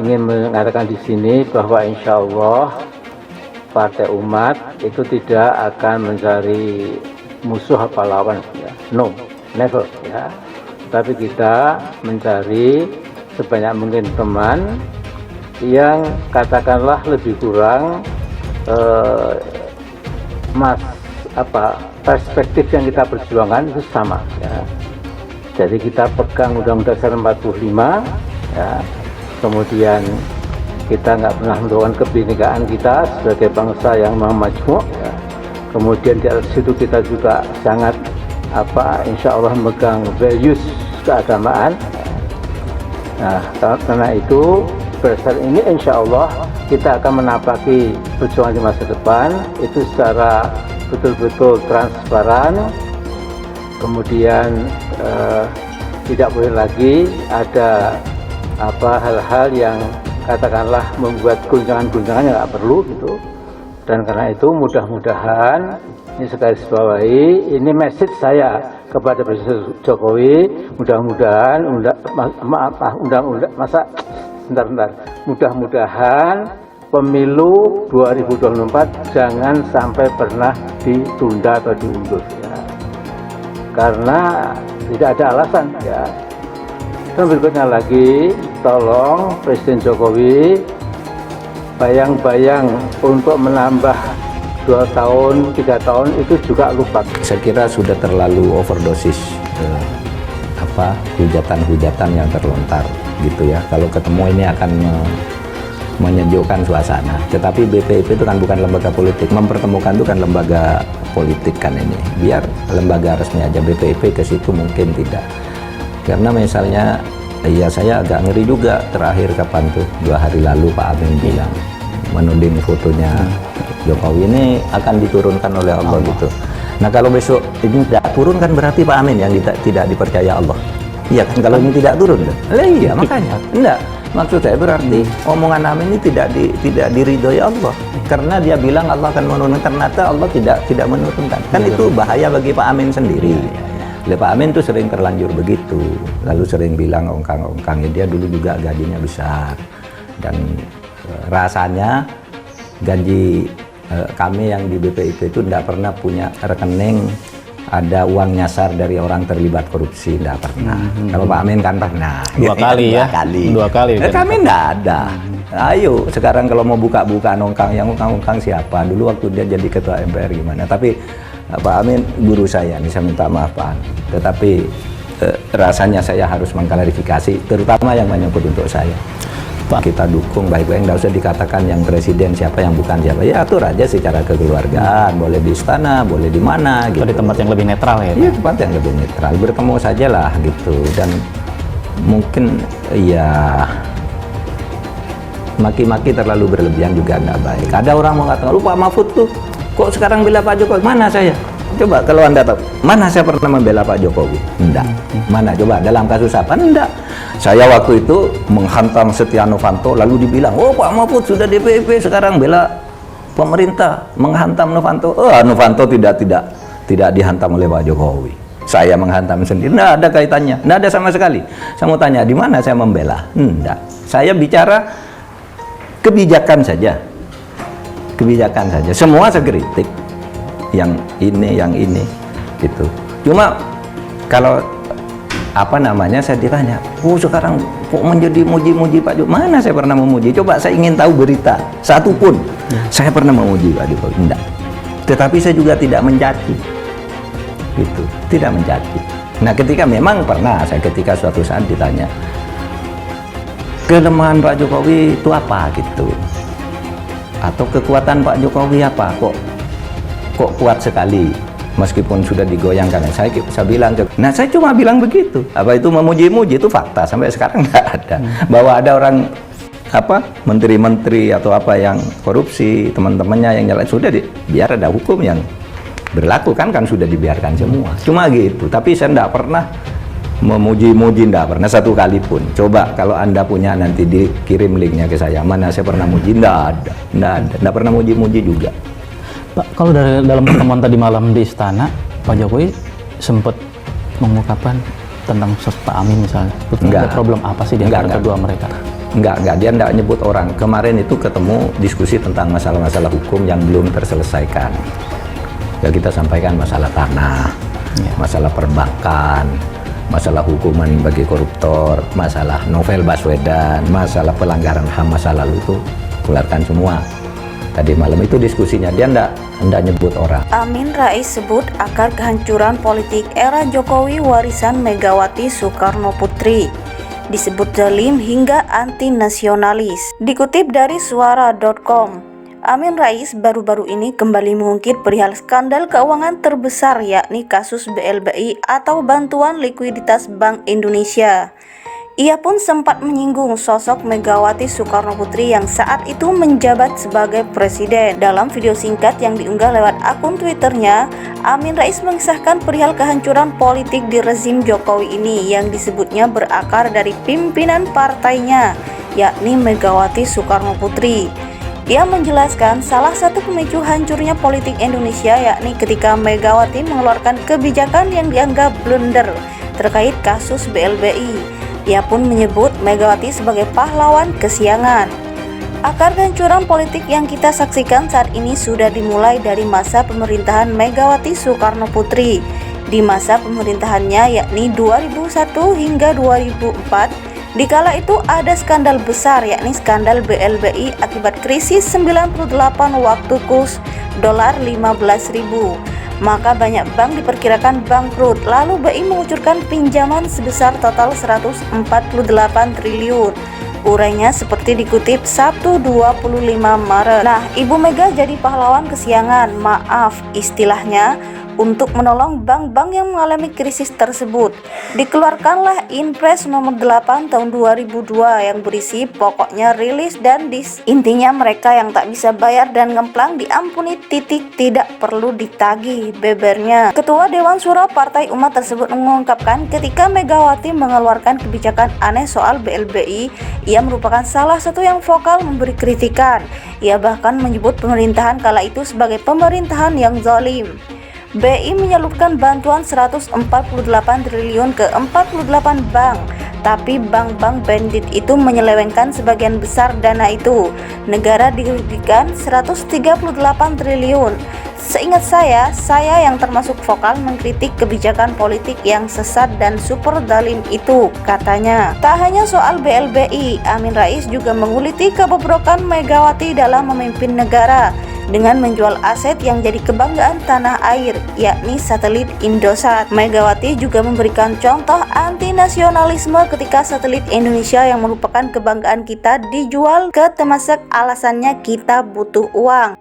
ingin mengatakan di sini bahwa insya Allah Partai Umat itu tidak akan mencari musuh apa lawan, ya. No, never, ya. Tapi kita mencari sebanyak mungkin teman yang katakanlah lebih kurang perspektif yang kita perjuangkan itu sama, ya. Jadi kita pegang Undang-Undang Dasar 45, ya. Kemudian kita nggak pernah melakukan kebinekaan kita sebagai bangsa yang majmuk, ya. Kemudian di atas situ kita juga sangat insya Allah memegang values keagamaan. Nah, karena itu berdasar ini insya Allah kita akan menapaki perjuangan di masa depan itu secara betul-betul transparan. Kemudian tidak boleh lagi ada hal-hal yang katakanlah membuat guncangan-guncangan yang nggak perlu gitu. Dan karena itu mudah-mudahan ini sekali bawahi, ini message saya kepada Presiden Jokowi, mudah-mudahan mudah-mudahan pemilu 2024 jangan sampai pernah ditunda atau diundur, ya. Karena tidak ada alasan, ya. Dan berikutnya lagi, tolong Presiden Jokowi bayang-bayang untuk menambah 2 tahun, 3 tahun itu juga lupa. Saya kira sudah terlalu overdosis hujatan-hujatan yang terlontar gitu, ya. Kalau ketemu ini akan menyejukkan suasana. Tetapi BPIP itu kan bukan lembaga politik, mempertemukan itu kan lembaga politik kan ini. Biar lembaga resmi aja, BPIP ke situ mungkin tidak. Karena misalnya, ya saya agak ngeri juga terakhir kapan tuh 2 hari lalu Pak Amin bilang menuding fotonya Jokowi ini akan diturunkan oleh Allah gitu. Nah kalau besok ini tidak turun kan berarti Pak Amin yang tidak dipercaya Allah. Iya kan, kalau ini tidak turun kan? Iya makanya. Enggak, maksud saya berarti omongan Amin ini tidak diridhoi Allah. Karena dia bilang Allah akan menurunkan, ternyata Allah tidak menurunkan. Kan itu bahaya bagi Pak Amin sendiri. Pak Amin tuh sering terlanjur begitu, lalu sering bilang ongkang-ongkangnya, dia dulu juga gajinya besar, dan rasanya gaji kami yang di BPIP itu tidak pernah punya rekening ada uang nyasar dari orang terlibat korupsi, tidak pernah. Kalau Pak Amin kan pernah. 2 kali ya? 2 kali. Kami tidak ada. Ayo, sekarang kalau mau buka-buka ongkang, yang ongkang siapa? Dulu waktu dia jadi ketua MPR gimana? Tapi Pak Amin guru saya, nih saya minta maaf Pak. Tetapi rasanya saya harus mengklarifikasi, terutama yang menyangkut untuk saya. Pak, kita dukung baik-baik, nggak usah dikatakan yang presiden siapa, yang bukan siapa. Ya atur aja secara kekeluargaan, boleh di istana, boleh di mana gitu. Di tempat yang lebih netral ya? Iya, tempat yang lebih netral, bertemu saja lah gitu. Dan mungkin ya maki-maki terlalu berlebihan juga nggak baik. Ada orang mengatakan, lu Pak Mahfud tuh kok sekarang bela Pak Jokowi? Mana saya? Coba kalau Anda tahu, mana saya pernah membela Pak Jokowi? Enggak. Mana? Coba dalam kasus apa? Enggak. Saya waktu itu menghantam Setia Novanto, lalu dibilang, oh Pak Mahfud sudah DPP, sekarang bela pemerintah, menghantam Novanto. Novanto tidak dihantam oleh Pak Jokowi. Saya menghantam sendiri. Enggak ada kaitannya. Enggak ada sama sekali. Saya mau tanya, di mana saya membela? Enggak. Saya bicara kebijakan saja. Kebijakan saja, semua saya kritik, yang ini gitu. Cuma kalau saya ditanya, sekarang kok menjadi muji-muji Pak Jokowi? Mana saya pernah memuji? Coba saya ingin tahu berita satu pun saya pernah memuji Pak Jokowi? Enggak. Tetapi saya juga tidak mencaci gitu, tidak mencaci. Nah ketika memang pernah saya ketika suatu saat ditanya kelemahan Pak Jokowi itu apa gitu, atau kekuatan Pak Jokowi apa, kok kuat sekali meskipun sudah digoyangkan. Saya bilang, nah saya cuma bilang begitu. Apa itu memuji-muji, itu fakta, sampai sekarang nggak ada. Bahwa ada orang menteri-menteri atau apa yang korupsi, teman-temannya yang nyala, sudah biar ada hukum yang berlaku, kan sudah dibiarkan semua. Cuma gitu. Tapi saya nggak pernah memuji-muji, enggak pernah satu kali pun. Coba kalau Anda punya nanti dikirim linknya ke saya, mana saya pernah muji? Enggak pernah muji-muji juga. Pak, kalau dalam pertemuan tadi malam di istana, Pak Jokowi sempat mengungkapkan tentang sosok Pak Amin misalnya? Enggak. Ada problem apa sih di antara kedua mereka? Enggak, dia enggak nyebut orang. Kemarin itu ketemu diskusi tentang masalah-masalah hukum yang belum terselesaikan. Ya kita sampaikan masalah tanah, masalah perbankan, masalah hukuman bagi koruptor, masalah novel Baswedan, masalah pelanggaran HAM masa lalu itu keluarkan semua. Tadi malam itu diskusinya, dia enggak nyebut orang. Amin Rais sebut akar kehancuran politik era Jokowi warisan Megawati Soekarno Putri. Disebut zalim hingga anti-nasionalis. Dikutip dari suara.com, Amin Rais baru-baru ini kembali mengungkit perihal skandal keuangan terbesar yakni kasus BLBI atau Bantuan Likuiditas Bank Indonesia. Ia pun sempat menyinggung sosok Megawati Soekarno Putri yang saat itu menjabat sebagai presiden. Dalam video singkat yang diunggah lewat akun Twitternya, Amin Rais mengisahkan perihal kehancuran politik di rezim Jokowi ini yang disebutnya berakar dari pimpinan partainya, yakni Megawati Soekarno Putri. Ia menjelaskan salah satu pemicu hancurnya politik Indonesia yakni ketika Megawati mengeluarkan kebijakan yang dianggap blunder terkait kasus BLBI. Ia pun menyebut Megawati sebagai pahlawan kesiangan. Akar kehancuran politik yang kita saksikan saat ini sudah dimulai dari masa pemerintahan Megawati Soekarno Putri. Di masa pemerintahannya yakni 2001 hingga 2004, dikala itu ada skandal besar yakni skandal BLBI akibat krisis 98 waktu kurs dolar 15.000. Maka banyak bank diperkirakan bangkrut, lalu BI mengucurkan pinjaman sebesar total 148 triliun. Urainya seperti dikutip Sabtu 25 Maret. Nah, Ibu Mega jadi pahlawan kesiangan, maaf istilahnya, untuk menolong bank-bank yang mengalami krisis tersebut. Dikeluarkanlah Inpres nomor 8 tahun 2002 yang berisi pokoknya rilis dan intinya mereka yang tak bisa bayar dan ngemplang diampuni tidak perlu ditagih, bebernya. Ketua Dewan Syuro Partai Umat tersebut mengungkapkan ketika Megawati mengeluarkan kebijakan aneh soal BLBI, ia merupakan salah satu yang vokal memberi kritikan. Ia bahkan menyebut pemerintahan kala itu sebagai pemerintahan yang zalim. BI menyalurkan bantuan 148 triliun ke 48 bank, tapi bank-bank bandit itu menyelewengkan sebagian besar dana itu. Negara dirugikan 138 triliun. Seingat saya yang termasuk vokal mengkritik kebijakan politik yang sesat dan super zalim itu, katanya. Tak hanya soal BLBI, Amin Rais juga menguliti kebobrokan Megawati dalam memimpin negara dengan menjual aset yang jadi kebanggaan tanah air, yakni satelit Indosat. Megawati juga memberikan contoh anti-nasionalisme ketika satelit Indonesia yang merupakan kebanggaan kita dijual ke Temasek, alasannya kita butuh uang.